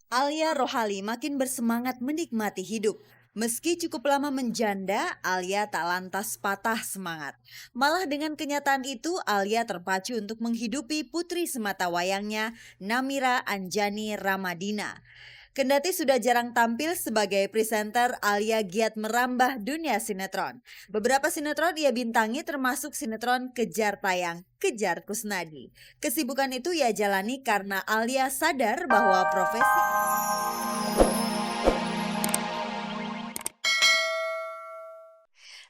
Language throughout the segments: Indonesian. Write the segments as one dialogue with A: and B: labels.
A: Alia Rohali makin bersemangat menikmati hidup. Meski cukup lama menjanda, Alia tak lantas patah semangat. Malah dengan kenyataan itu, Alia terpacu untuk menghidupi putri semata wayangnya, Namira Anjani Ramadina. Kendati sudah jarang tampil sebagai presenter, Alia giat merambah dunia sinetron. Beberapa sinetron ia bintangi termasuk sinetron Kejar Tayang, Kejar Kusnadi. Kesibukan itu ia jalani karena Alia sadar bahwa profesi.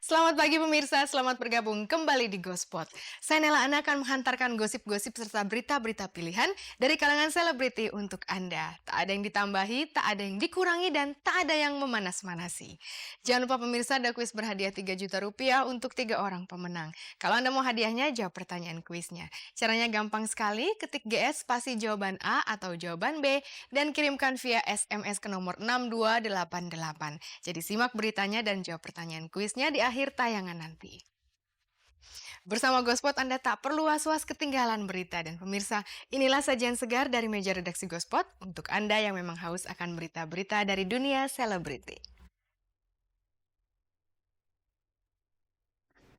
B: Selamat pagi pemirsa, selamat bergabung kembali di Gospot. Saya Nela Ana akan menghantarkan gosip-gosip serta berita-berita pilihan dari kalangan selebriti untuk Anda. Tak ada yang ditambahi, tak ada yang dikurangi, dan tak ada yang memanas-manasi. Jangan lupa pemirsa ada kuis berhadiah 3 juta rupiah untuk 3 orang pemenang. Kalau Anda mau hadiahnya, jawab pertanyaan kuisnya. Caranya gampang sekali, ketik GS spasi jawaban A atau jawaban B dan kirimkan via SMS ke nomor 6288. Jadi simak beritanya dan jawab pertanyaan kuisnya di akhir tayangan nanti. Bersama Gospot Anda tak perlu was-was ketinggalan berita. Dan pemirsa, inilah sajian segar dari meja redaksi Gospot untuk Anda yang memang haus akan berita-berita dari dunia selebriti.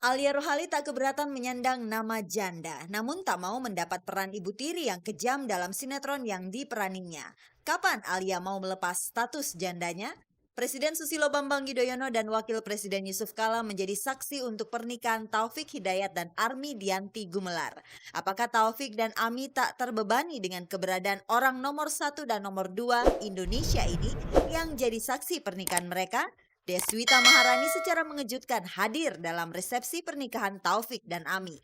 A: Alia Rohali tak keberatan menyandang nama janda, namun tak mau mendapat peran ibu tiri yang kejam dalam sinetron yang diperaninya. Kapan Alia mau melepas status jandanya? Presiden Susilo Bambang Yudhoyono dan Wakil Presiden Yusuf Kala menjadi saksi untuk pernikahan Taufik Hidayat dan Armi Dianti Gumelar. Apakah Taufik dan Ami tak terbebani dengan keberadaan orang nomor 1 dan nomor 2 Indonesia ini yang jadi saksi pernikahan mereka? Deswita Maharani secara mengejutkan hadir dalam resepsi pernikahan Taufik dan Ami.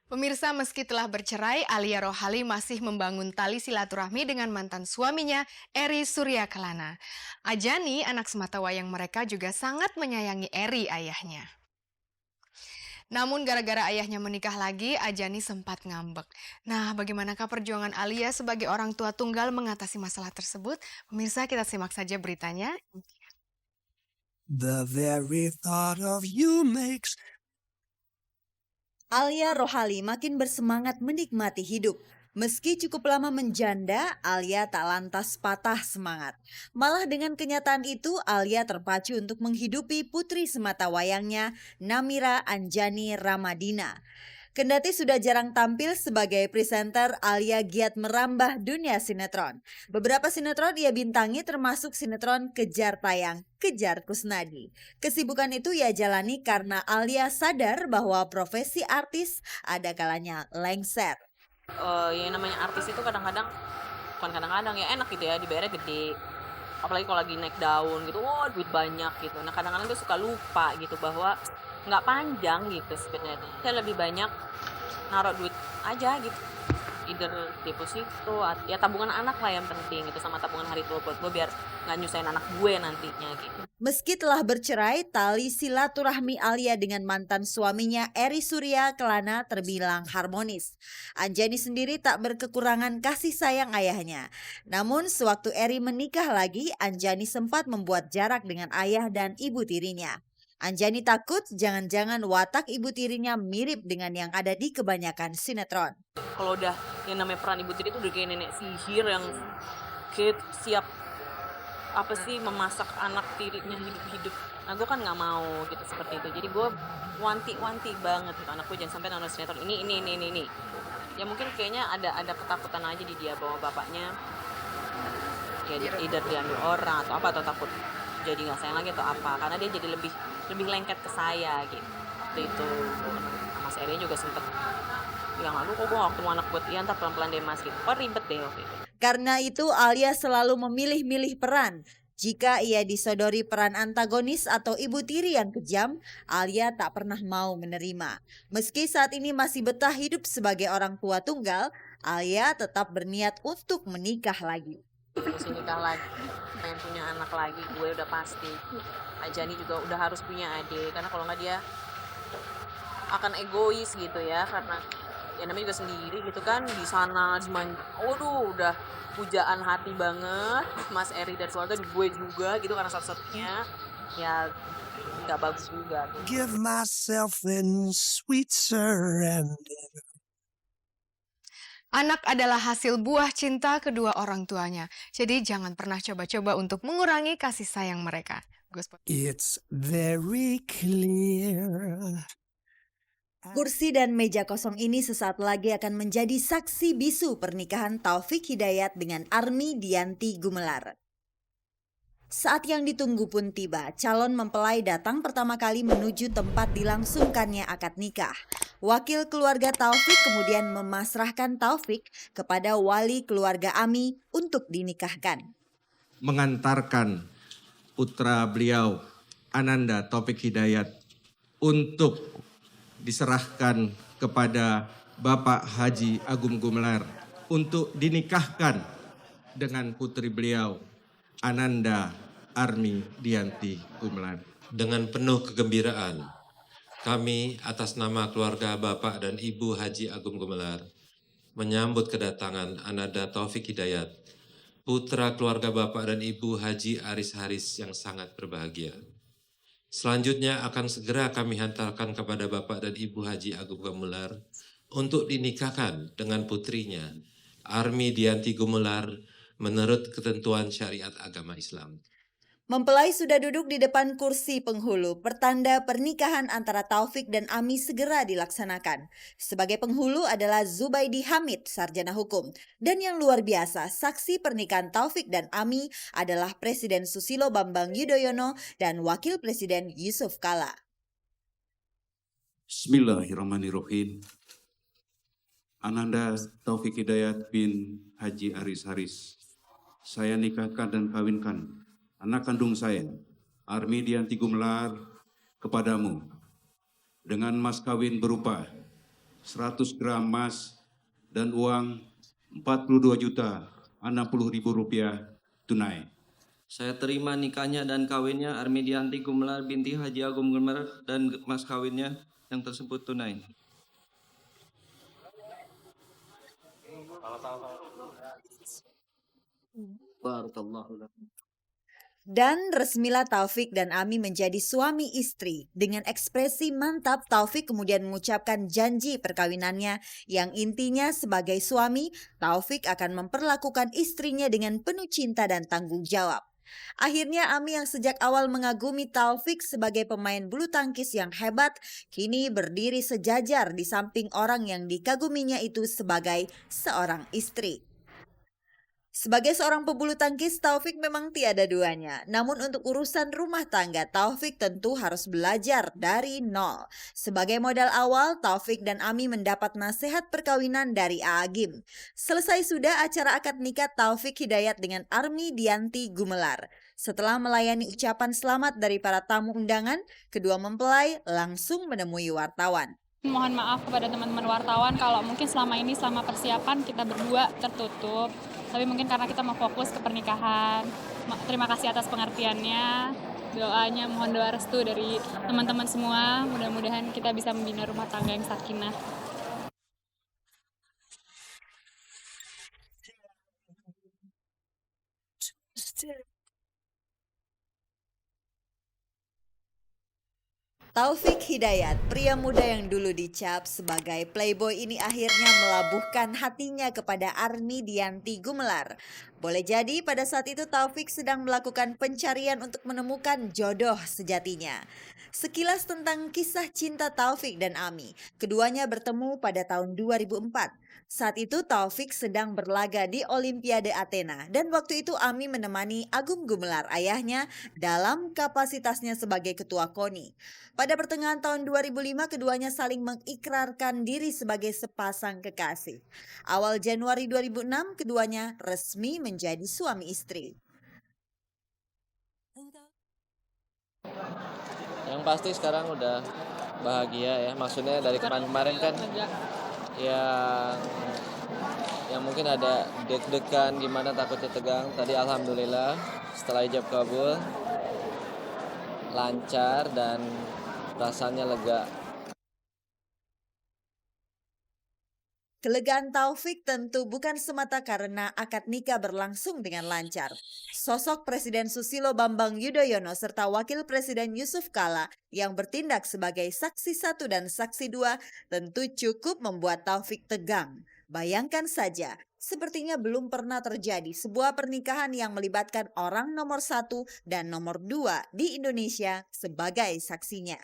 B: Pemirsa, meski telah bercerai, Alia Rohali masih membangun tali silaturahmi dengan mantan suaminya, Eri Surya Kelana. Ajani, anak sematawayang mereka, juga sangat menyayangi Eri, ayahnya. Namun gara-gara ayahnya menikah lagi, Ajani sempat ngambek. Nah, bagaimanakah perjuangan Alia sebagai orang tua tunggal mengatasi masalah tersebut? Pemirsa, kita simak saja beritanya.
C: The very thought of you makes
A: Alia Rohali makin bersemangat menikmati hidup. Meski cukup lama menjanda, Alia tak lantas patah semangat. Malah dengan kenyataan itu, Alia terpacu untuk menghidupi putri semata wayangnya, Namira Anjani Ramadina. Kendati sudah jarang tampil sebagai presenter, Alia giat merambah dunia sinetron. Beberapa sinetron ia bintangi termasuk sinetron Kejar Tayang, Kejar Kusnadi. Kesibukan itu ia jalani karena Alia sadar bahwa profesi artis ada kalanya lengser.
D: Yang namanya artis itu kadang-kadang, bukan kadang-kadang ya, enak gitu ya, dibayarnya gede. Apalagi kalau lagi naik daun gitu, duit banyak gitu. Nah kadang-kadang tuh suka lupa gitu bahwa nggak panjang gitu sebenarnya. Saya lebih banyak naruh duit aja gitu. Either deposito, ya tabungan anak lah yang penting gitu, sama tabungan hari tua buat gue biar nggak nyusahin anak gue nantinya gitu.
A: Meski telah bercerai, tali silaturahmi Alia dengan mantan suaminya Eri Surya Kelana terbilang harmonis. Anjani sendiri tak berkekurangan kasih sayang ayahnya. Namun sewaktu Eri menikah lagi, Anjani sempat membuat jarak dengan ayah dan ibu tirinya. Anjani takut jangan-jangan watak ibu tirinya mirip dengan yang ada di kebanyakan sinetron.
D: Kalau udah yang namanya peran ibu tiri itu udah kayak nenek sihir yang kayak siap apa sih memasak anak tirinya hidup-hidup. Nah gue kan nggak mau gitu seperti itu. Jadi gue wanti-wanti banget gitu anak gue jangan sampai nonton sinetron ini. Ya mungkin kayaknya ada ketakutan aja di dia bahwa bapaknya ya either diambil orang atau apa, atau takut jadi nggak sayang lagi atau apa, karena dia jadi lebih lengket ke saya gitu. Waktu itu sama si Erin juga sempet bilang, aduh kok gue gak ketemu anak buat iya ntar pelan-pelan deh mas gitu, kok ribet deh waktu itu.
A: Karena itu Alia selalu memilih-milih peran. Jika ia disodori peran antagonis atau ibu tiri yang kejam, Alia tak pernah mau menerima. Meski saat ini masih betah hidup sebagai orang tua tunggal, Alia tetap berniat untuk menikah lagi.
D: Masih nikah lagi, pengen punya anak lagi, gue udah pasti. Ajani juga udah harus punya adik, karena kalau nggak dia akan egois gitu ya, karena ya namanya juga sendiri gitu kan, di sana waduh udah pujaan hati banget Mas Eri dan keluarga, di gue juga gitu karena satu-satunya, ya nggak bagus juga tuh.
C: give myself in sweet surrender.
B: Anak adalah hasil buah cinta kedua orang tuanya. Jadi jangan pernah coba-coba untuk mengurangi kasih sayang mereka. Gospel.
C: It's very clear.
A: Kursi dan meja kosong ini sesaat lagi akan menjadi saksi bisu pernikahan Taufik Hidayat dengan Army Dianti Gumelar. Saat yang ditunggu pun tiba, calon mempelai datang pertama kali menuju tempat dilangsungkannya akad nikah. Wakil keluarga Taufik kemudian memasrahkan Taufik kepada wali keluarga Ami untuk dinikahkan.
E: Mengantarkan putra beliau Ananda Taufik Hidayat untuk diserahkan kepada Bapak Haji Agung Gumelar untuk dinikahkan dengan putri beliau Ananda Army Dianti Gumelar.
F: Dengan penuh kegembiraan, kami atas nama keluarga Bapak dan Ibu Haji Agung Gumelar menyambut kedatangan Ananda Taufik Hidayat, putra keluarga Bapak dan Ibu Haji Aris Haris yang sangat berbahagia. Selanjutnya akan segera kami hantarkan kepada Bapak dan Ibu Haji Agung Gumelar untuk dinikahkan dengan putrinya, Army Dianti Gumelar, menurut ketentuan syariat agama Islam.
A: Mempelai sudah duduk di depan kursi penghulu, pertanda pernikahan antara Taufik dan Ami segera dilaksanakan. Sebagai penghulu adalah Zubaidi Hamid, sarjana hukum. Dan yang luar biasa, saksi pernikahan Taufik dan Ami adalah Presiden Susilo Bambang Yudhoyono dan Wakil Presiden Yusuf Kala.
G: Bismillahirrahmanirrahim. Ananda Taufik Hidayat bin Haji Aris Haris, saya nikahkan dan kawinkan anak kandung saya, Army Dianti Gumelar, kepadamu dengan mas kawin berupa 100 gram emas dan uang 42.060.000 rupiah tunai.
H: Saya terima nikahnya dan kawinnya Army Dianti Gumelar binti Haji Agung Gumelar dan mas kawinnya yang tersebut tunai. Barakallahu lakum.
A: Dan resmilah Taufik dan Ami menjadi suami istri. Dengan ekspresi mantap, Taufik kemudian mengucapkan janji perkawinannya yang intinya sebagai suami, Taufik akan memperlakukan istrinya dengan penuh cinta dan tanggung jawab. Akhirnya Ami yang sejak awal mengagumi Taufik sebagai pemain bulu tangkis yang hebat, kini berdiri sejajar di samping orang yang dikaguminya itu sebagai seorang istri. Sebagai seorang pebulu tangkis, Taufik memang tiada duanya. Namun untuk urusan rumah tangga, Taufik tentu harus belajar dari nol. Sebagai modal awal, Taufik dan Ami mendapat nasihat perkawinan dari Agim. Selesai sudah acara akad nikah Taufik Hidayat dengan Army Dianti Gumelar. Setelah melayani ucapan selamat dari para tamu undangan, kedua mempelai langsung menemui wartawan.
I: Mohon maaf kepada teman-teman wartawan kalau mungkin selama ini selama persiapan kita berdua tertutup. Tapi mungkin karena kita mau fokus ke pernikahan. Terima kasih atas pengertiannya. Doanya, mohon doa restu dari teman-teman semua. Mudah-mudahan kita bisa membina rumah tangga yang sakinah.
A: Taufik Hidayat, pria muda yang dulu dicap sebagai playboy ini akhirnya melabuhkan hatinya kepada Army Dianti Gumelar. Boleh jadi pada saat itu Taufik sedang melakukan pencarian untuk menemukan jodoh sejatinya. Sekilas tentang kisah cinta Taufik dan Ami. Keduanya bertemu pada tahun 2004. Saat itu Taufik sedang berlaga di Olimpiade Athena dan waktu itu Ami menemani Agung Gumelar ayahnya dalam kapasitasnya sebagai ketua KONI. Pada pertengahan tahun 2005 keduanya saling mengikrarkan diri sebagai sepasang kekasih. Awal Januari 2006 keduanya resmi menjadi suami istri.
H: Yang pasti sekarang udah bahagia ya. Maksudnya dari kemarin-kemarin kan yang mungkin ada deg-degan gimana, takutnya tegang. Tadi alhamdulillah setelah ijab kabul lancar dan rasanya lega.
A: Kelegaan Taufik tentu bukan semata karena akad nikah berlangsung dengan lancar. Sosok Presiden Susilo Bambang Yudhoyono serta Wakil Presiden Yusuf Kala yang bertindak sebagai saksi 1 dan saksi 2 tentu cukup membuat Taufik tegang. Bayangkan saja, sepertinya belum pernah terjadi sebuah pernikahan yang melibatkan orang nomor 1 dan nomor 2 di Indonesia sebagai saksinya.